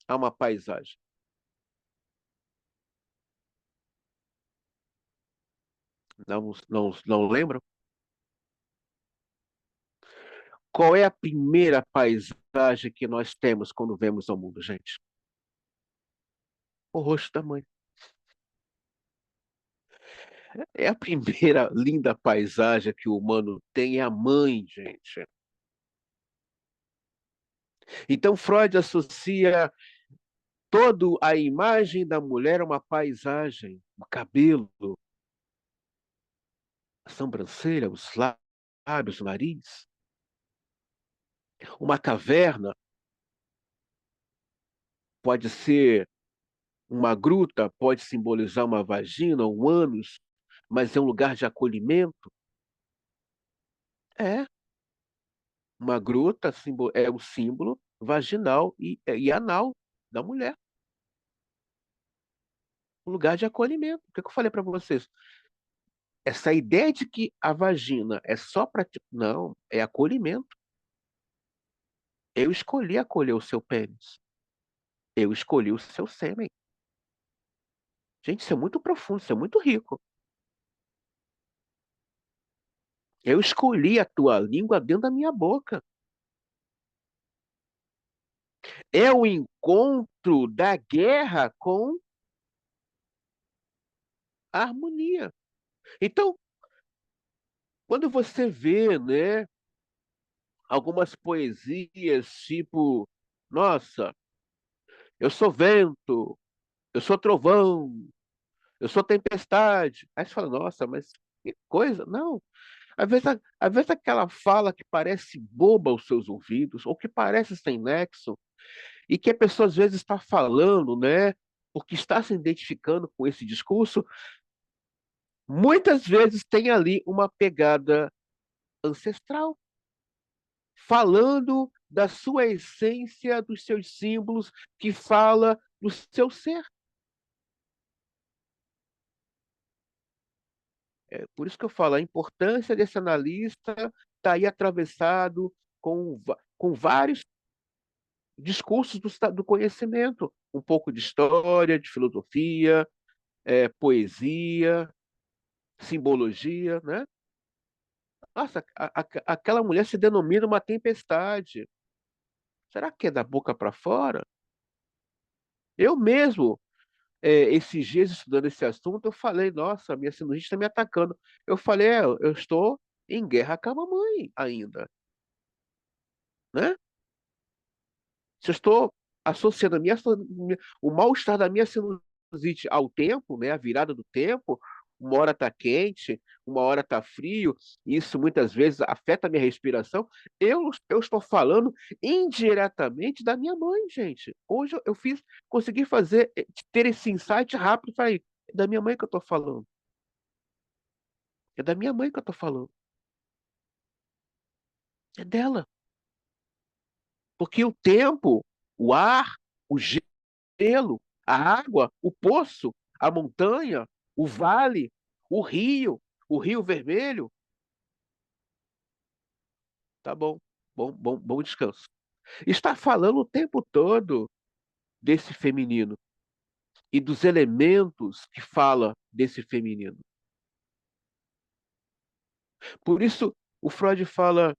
a uma paisagem? Não lembram? Qual é a primeira paisagem que nós temos quando vemos ao mundo, gente? O rosto da mãe. É a primeira linda paisagem que o humano tem, é a mãe, gente. Então Freud associa toda a imagem da mulher a uma paisagem, o cabelo, a sobrancelha, os lábios, o nariz, uma caverna, pode ser uma gruta, pode simbolizar uma vagina, um ânus, mas é um lugar de acolhimento. É, uma gruta é o símbolo vaginal e anal da mulher, um lugar de acolhimento. O que eu falei para vocês? Essa ideia de que a vagina é só para. Não, é acolhimento. Eu escolhi acolher o seu pênis. Eu escolhi o seu sêmen. Gente, isso é muito profundo, isso é muito rico. Eu escolhi a tua língua dentro da minha boca. É o encontro da guerra com a harmonia. Então, quando você vê, né, algumas poesias tipo, nossa, eu sou vento, eu sou trovão, eu sou tempestade. Aí você fala, nossa, mas que coisa. Não. Às vezes aquela fala que parece boba aos seus ouvidos, ou que parece sem nexo, e que a pessoa às vezes está falando, né, porque está se identificando com esse discurso, muitas vezes tem ali uma pegada ancestral, falando da sua essência, dos seus símbolos, que fala do seu ser. É por isso que eu falo, a importância desse analista está aí atravessado com vários discursos do conhecimento, um pouco de história, de filosofia, poesia, simbologia, né? Nossa, aquela mulher se denomina uma tempestade. Será que é da boca para fora? Eu mesmo, esses dias estudando esse assunto, eu falei, nossa, minha sinusite está me atacando. Eu falei, eu estou em guerra com a mamãe ainda, né? Se eu estou associando o mal-estar da minha sinusite ao tempo, né, a virada do tempo, uma hora está quente, uma hora está frio, isso muitas vezes afeta a minha respiração. Eu estou falando indiretamente da minha mãe, gente. Hoje eu consegui ter esse insight rápido, falei, é da minha mãe que eu estou falando. É da minha mãe que eu estou falando. É dela. Porque o tempo, o ar, o gelo, a água, o poço, a montanha, o vale, o rio vermelho. Tá bom, bom descanso. Está falando o tempo todo desse feminino e dos elementos que fala desse feminino. Por isso, o Freud fala,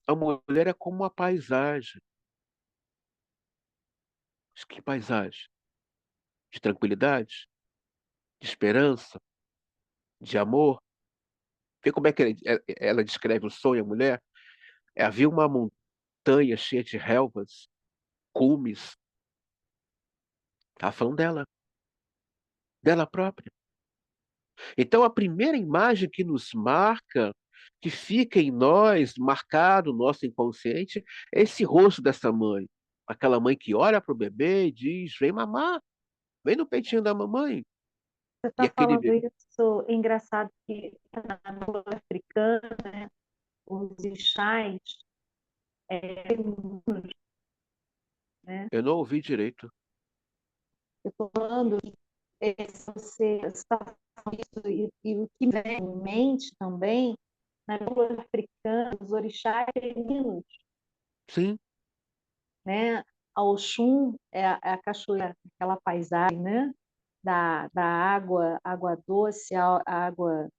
a mulher é como uma paisagem. Mas que paisagem? De tranquilidade, de esperança, de amor. Vê como é que ela descreve o sonho, a mulher? Havia uma montanha cheia de relvas, cumes. Estava falando dela própria. Então, a primeira imagem que nos marca, que fica em nós, marcado no nosso inconsciente, é esse rosto dessa mãe. Aquela mãe que olha para o bebê e diz: vem mamar, vem no peitinho da mamãe. Você E está aquele falando bebê, isso, é engraçado que na cultura africana, os orixás, né? eu não ouvi direito. Eu estou falando que se você está falando isso, e o que me vem em mente também, na cultura africana, os orixás femininos, Sim, né? A Oxum é a cachoeira, aquela paisagem, né? Da água doce, a água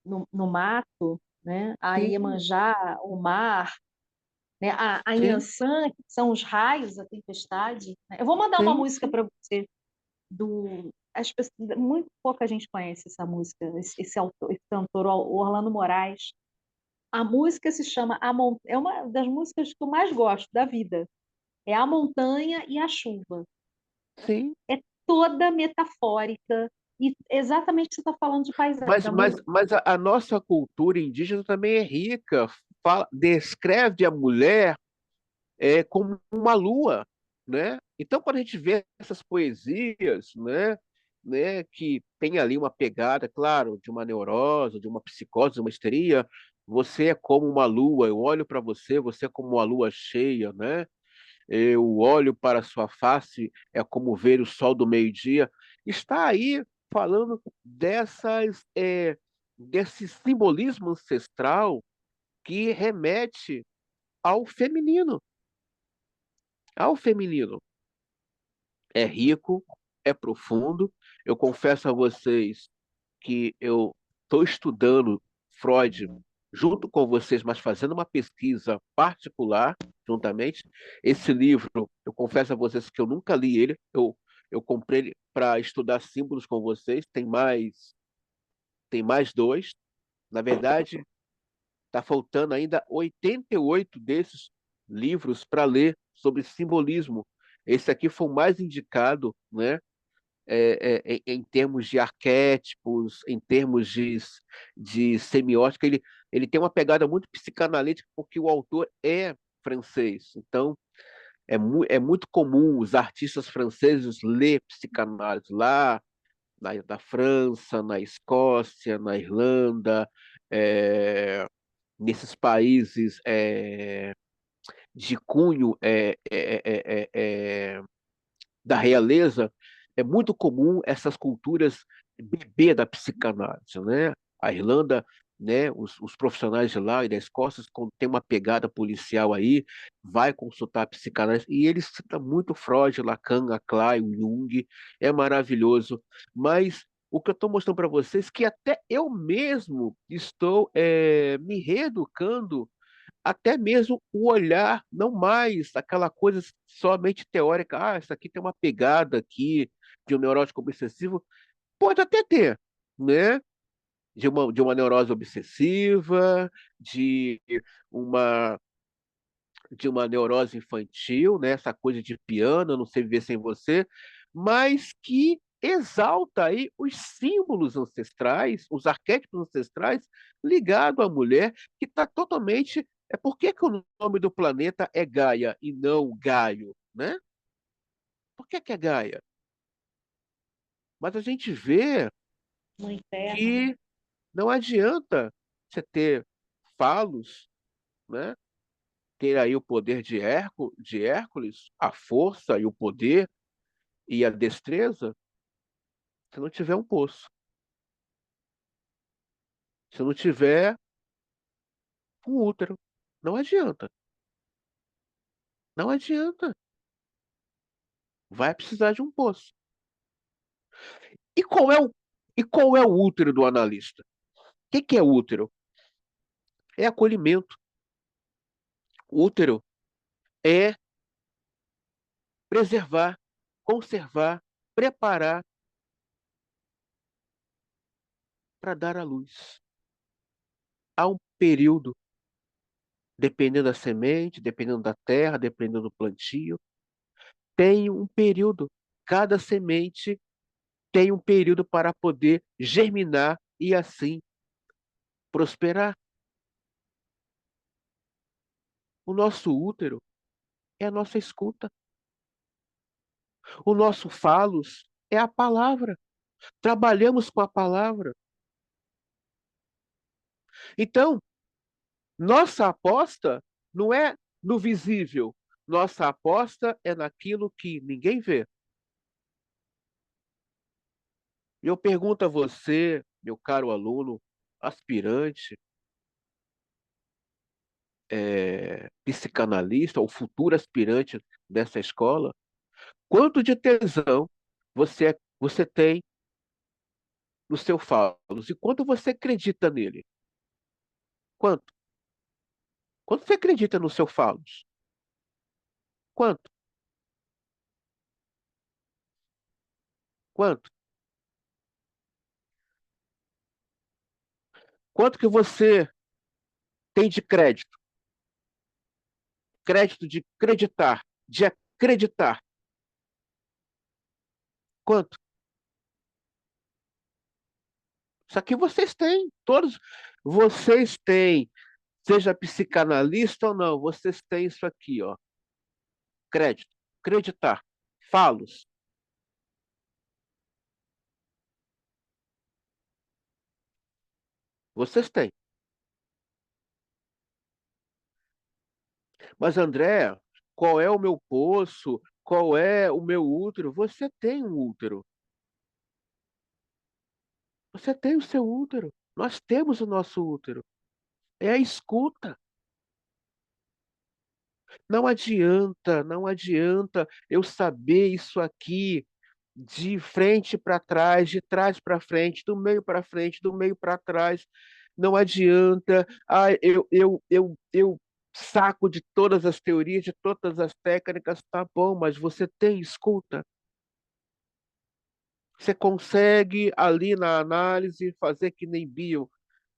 no mato, né? A sim, Iemanjá, o mar, né? A sim, Inhansã, que são os raios, a tempestade, né? Eu vou mandar uma sim, música sim. para você muito pouca gente conhece essa música, esse autor, esse cantor, o Orlando Moraes. A música se chama é uma das músicas que eu mais gosto da vida. É A Montanha e a Chuva. Sim. É toda metafórica e exatamente o que você está falando de paisagem, Mas, da mas, música. mas a nossa cultura indígena também é rica. Descreve a mulher como uma lua, né? Então, quando a gente vê essas poesias, que tem ali uma pegada, claro, de uma neurose, de uma psicose, de uma histeria, você é como uma lua, eu olho para você, você é como uma lua cheia, né? Eu olho para a sua face, é como ver o sol do meio-dia. Está aí falando desse simbolismo ancestral que remete ao feminino, ao feminino. É rico, é profundo. Eu confesso a vocês que eu estou estudando Freud junto com vocês, mas fazendo uma pesquisa particular juntamente. Esse livro, eu confesso a vocês que eu nunca li ele. Eu comprei ele para estudar símbolos com vocês. Tem mais dois. Na verdade, está faltando ainda 88 desses livros para ler sobre simbolismo. Esse aqui foi o mais indicado, né? Em termos de arquétipos, em termos de semiótica, ele tem uma pegada muito psicanalítica, porque o autor é francês. Então, é muito comum os artistas franceses ler psicanálise lá na França, na Escócia, na Irlanda, é, nesses países de cunho da realeza, é muito comum essas culturas beber da psicanálise, né? A Irlanda, né, os profissionais de lá e da Escócia, quando tem uma pegada policial aí, vai consultar a psicanálise, e eles citam muito Freud, Lacan, Aclay, o Jung, é maravilhoso, mas o que eu estou mostrando para vocês é que até eu mesmo estou me reeducando, até mesmo o olhar, não mais aquela coisa somente teórica, isso aqui tem uma pegada aqui de um neurótico obsessivo, pode até ter, né? De uma neurose obsessiva, de uma de uma neurose infantil, né? Essa coisa de piano, eu não sei viver sem você, mas que exalta aí os símbolos ancestrais, os arquétipos ancestrais ligados à mulher, que está totalmente. Por que que o nome do planeta é Gaia e não Gaio, né? Por que que é Gaia? Mas a gente vê No inferno, né? que não adianta você ter falos, né? Ter aí o poder de Hércules, a força e o poder e a destreza, se não tiver um poço. Se não tiver um útero. Não adianta. Não adianta. Vai precisar de um poço. E qual é o útero do analista? O que é útero? É acolhimento. Útero é preservar, conservar, preparar para dar à luz. Há um período, dependendo da semente, dependendo da terra, dependendo do plantio, tem um período. Cada semente tem um período para poder germinar e assim prosperar. O nosso útero é a nossa escuta. O nosso falos é a palavra. Trabalhamos com a palavra. Então, nossa aposta não é no visível. Nossa aposta é naquilo que ninguém vê. Eu pergunto a você, meu caro aluno, aspirante, psicanalista ou futuro aspirante dessa escola, quanto de tesão você tem no seu falos e quanto você acredita nele? Quanto? Quanto você acredita no seu falos? Quanto? Quanto? Quanto que você tem de crédito? Crédito de acreditar, de acreditar. Quanto? Isso aqui vocês têm, todos vocês têm, seja psicanalista ou não, vocês têm isso aqui, ó. Crédito, acreditar, falos. Vocês têm. Mas, André, qual é o meu poço? Qual é o meu útero? Você tem um útero. Você tem o seu útero. Nós temos o nosso útero. É a escuta. Não adianta eu saber isso aqui. de frente para trás, de trás para frente, do meio para frente, do meio para trás. Não adianta. Ah, eu saco de todas as teorias, de todas as técnicas, tá bom, mas você tem escuta. Você consegue ali na análise fazer que nem bio.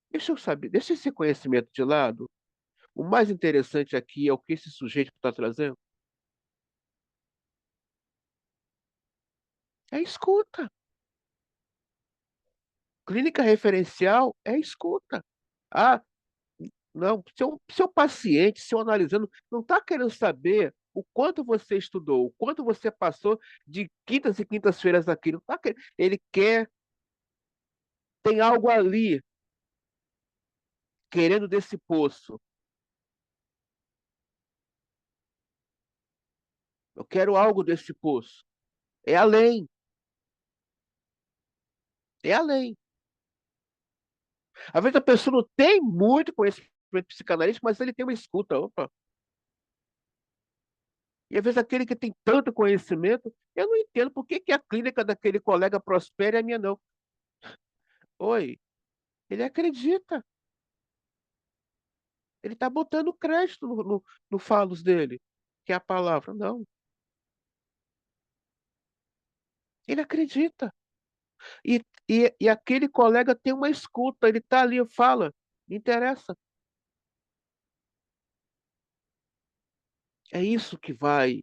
Deixa eu saber, deixa esse conhecimento de lado. O mais interessante aqui é o que esse sujeito está trazendo. É escuta. Clínica referencial é escuta. Ah, não, seu paciente, seu analisando, não está querendo saber o quanto você estudou, o quanto você passou de quintas e quintas-feiras aqui. Não tá querendo, ele quer, tem algo ali, querendo desse poço. Eu quero algo desse poço. É além, é além. Às vezes a pessoa não tem muito conhecimento psicanalítico, mas ele tem uma escuta. Opa. E às vezes aquele que tem tanto conhecimento, eu não entendo por que a clínica daquele colega prospera e a minha não. Oi, ele acredita. Ele está botando crédito no falos dele, que é a palavra. Não, ele acredita. E aquele colega tem uma escuta, ele está ali, fala, não interessa. É isso que vai.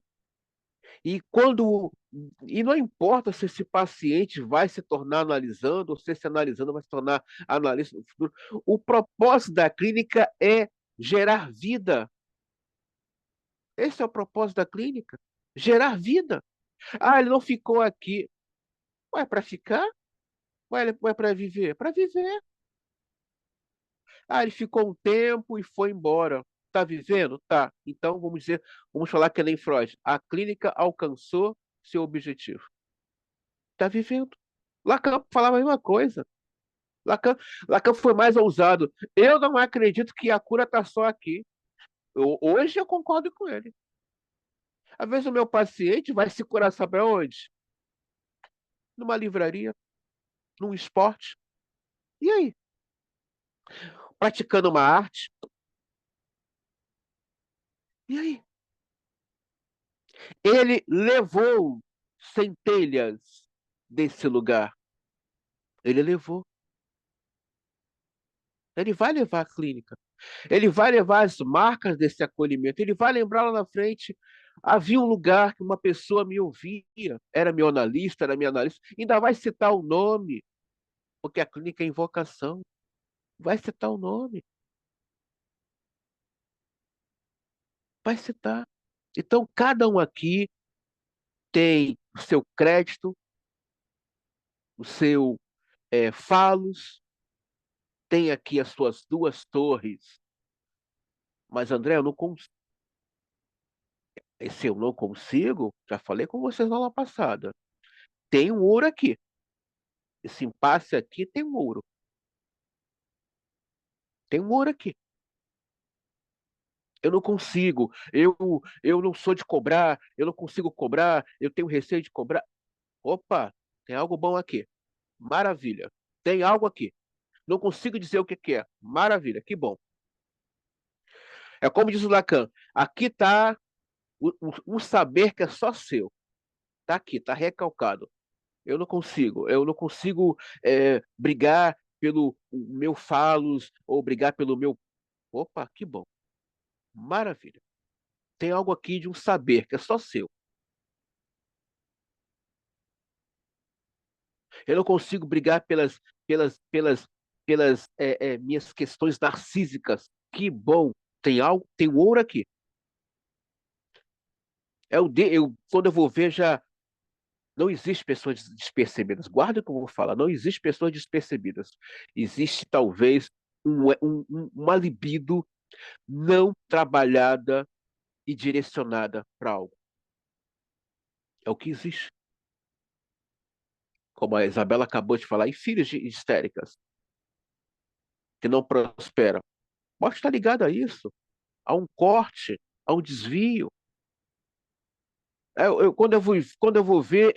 E quando. E não importa se esse paciente vai se tornar analisando, ou se esse analisando vai se tornar analista no futuro. O propósito da clínica é gerar vida. Esse é o propósito da clínica. Gerar vida. Ah, ele não ficou aqui. Ué, para ficar? Ué, para viver? Para viver. Ah, ele ficou um tempo e foi embora. Tá vivendo? Tá. Então, vamos dizer, vamos falar que é nem Freud. A clínica alcançou seu objetivo. Tá vivendo. Lacan falava a mesma coisa. Lacan, Lacan foi mais ousado. Eu não acredito que a cura está só aqui. Hoje eu concordo com ele. Às vezes o meu paciente vai se curar, sabe aonde? Numa livraria, num esporte. E aí? Praticando uma arte. E aí? Ele levou centelhas desse lugar. Ele levou. Ele vai levar a clínica. Ele vai levar as marcas desse acolhimento. Ele vai lembrar lá na frente. Havia um lugar que uma pessoa me ouvia, era meu analista, era minha analista. Ainda vai citar o nome, porque a clínica é invocação. Vai citar o nome, vai citar. Então, cada um aqui tem o seu crédito, o seu falos, tem aqui as suas duas torres. Mas, André, eu não consigo. Se eu não consigo, já falei com vocês na aula passada. Tem um ouro aqui. Esse impasse aqui tem um ouro. Tem um ouro aqui. Eu não consigo. Eu não sou de cobrar. Eu não consigo cobrar. Eu tenho receio de cobrar. Opa, tem algo bom aqui. Maravilha. Tem algo aqui. Não consigo dizer o que que é. Maravilha, que bom. É como diz o Lacan. Aqui está um saber que é só seu. Está aqui, está recalcado. Eu não consigo brigar pelo meu falos ou brigar pelo meu. Opa, que bom, maravilha. Tem algo aqui de um saber que é só seu. Eu não consigo brigar pelas minhas questões narcísicas. Que bom, tem algo, tem um ouro aqui. Quando eu vou ver já não existe pessoas despercebidas. Guarda o que eu vou falar. Não existe pessoas despercebidas. Existe talvez uma libido não trabalhada e direcionada para algo. É o que existe. Como a Isabela acabou de falar, e filhos de histéricas que não prosperam. Pode estar ligado a isso, a um corte, a um desvio. Quando eu vou ver,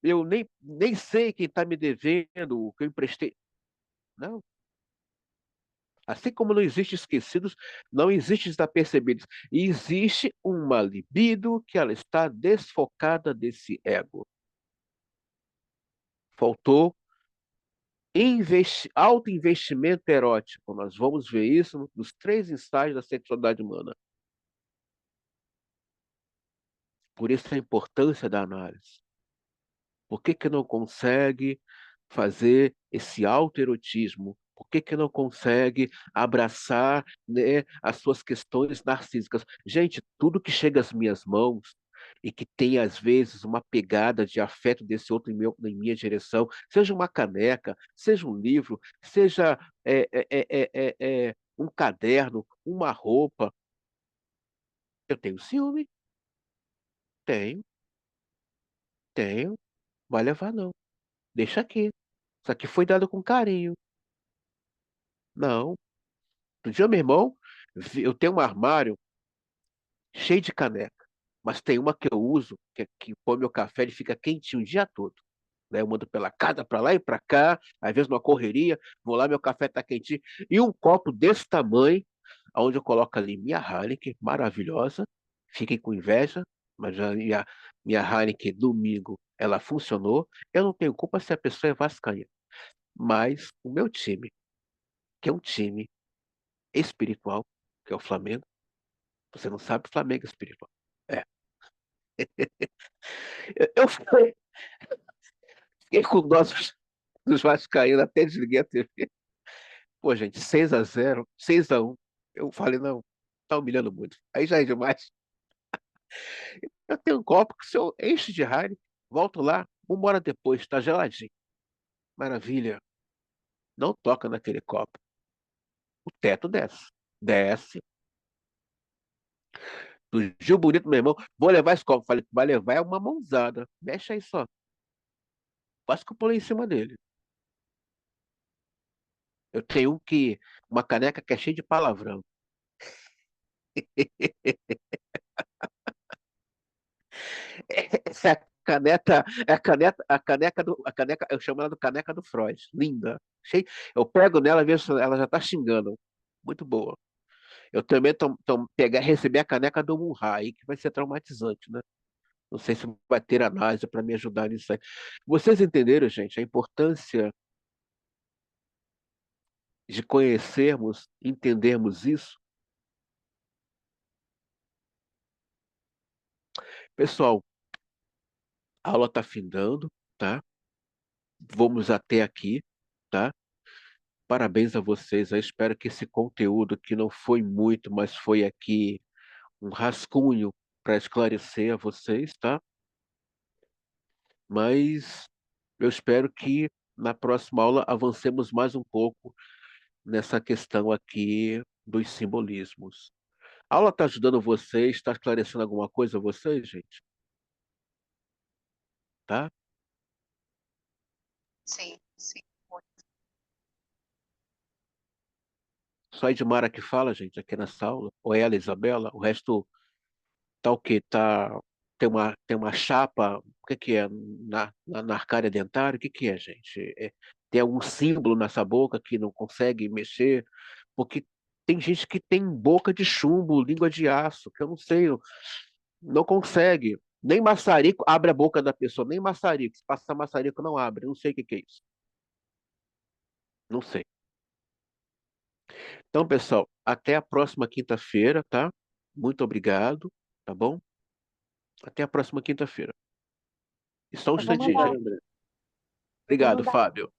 eu nem sei quem está me devendo, o que eu emprestei. Não. Assim como não existe esquecidos, não existe desapercebidos. E existe uma libido que ela está desfocada desse ego. Faltou autoinvestimento erótico. Nós vamos ver isso nos 3 estágios da sexualidade humana. Por isso a importância da análise. Por que que não consegue fazer esse autoerotismo? Por que que não consegue abraçar, né, as suas questões narcísicas? Gente, tudo que chega às minhas mãos e que tem, às vezes, uma pegada de afeto desse outro em minha direção, seja uma caneca, seja um livro, seja um caderno, uma roupa, eu tenho ciúme, tenho, tenho, vai levar não, deixa aqui. Isso aqui foi dado com carinho. Não. Do dia, meu irmão, eu tenho um armário cheio de caneca, mas tem uma que eu uso, que põe meu café, ele fica quentinho o dia todo. Né? Eu mando pela casa, para lá e para cá, às vezes numa correria, vou lá, meu café está quentinho. E um copo desse tamanho, onde eu coloco ali minha Heineken, maravilhosa, fiquem com inveja, mas a minha Heineken, domingo, ela funcionou. Eu não tenho culpa se a pessoa é vascaína, mas o meu time, que é um time espiritual, que é o Flamengo. Você não sabe, Flamengo é espiritual. É. Eu fiquei com dó dos vascaínos, até desliguei a TV. Pô, gente, 6-0, 6-1. Eu falei, não, tá humilhando muito. Aí já é demais. Eu tenho um copo que se eu encho de Heineken, volto lá, 1 hora depois, tá geladinho. Maravilha. Não toca naquele copo. O teto desce. Desce. Do Gil Bonito, meu irmão, vou levar esse copo. Falei, vai levar é uma mãozada. Mexe aí só. Quase que eu pulei em cima dele. Eu tenho uma caneca que é cheia de palavrão. Essa caneca, a caneca, eu chamo ela de caneca do Freud. Linda. Eu pego nela e vejo se ela já tá xingando. Muito boa. Eu também receber a caneca do Munhai, que vai ser traumatizante, né? Não sei se vai ter análise para me ajudar nisso aí. Vocês entenderam, gente, a importância de conhecermos, entendermos isso? Pessoal, a aula está findando, tá? Vamos até aqui, tá? Parabéns a vocês. Eu espero que esse conteúdo, que não foi muito, mas foi aqui um rascunho para esclarecer a vocês, tá? Mas eu espero que na próxima aula avancemos mais um pouco nessa questão aqui dos simbolismos. A aula está ajudando vocês? Está esclarecendo alguma coisa a vocês, gente? Tá? Sim, sim. Só a Edmara que fala, gente, aqui nessa aula. Ou ela, Isabela. O resto tá o quê? Tem uma chapa. O que que é? Na arcária dentária? O que que é, gente? Tem algum símbolo nessa boca que não consegue mexer? Porque tem gente que tem boca de chumbo, língua de aço, que eu não sei, não consegue. Nem maçarico abre a boca da pessoa, nem maçarico. Se passar maçarico, não abre. Não sei o que que é isso. Não sei. Então, pessoal, até a próxima quinta-feira, tá? Muito obrigado, tá bom? Até a próxima quinta-feira. E só um Eu vou instantinho, mandar, gente. eu vou Obrigado, mandar Fábio.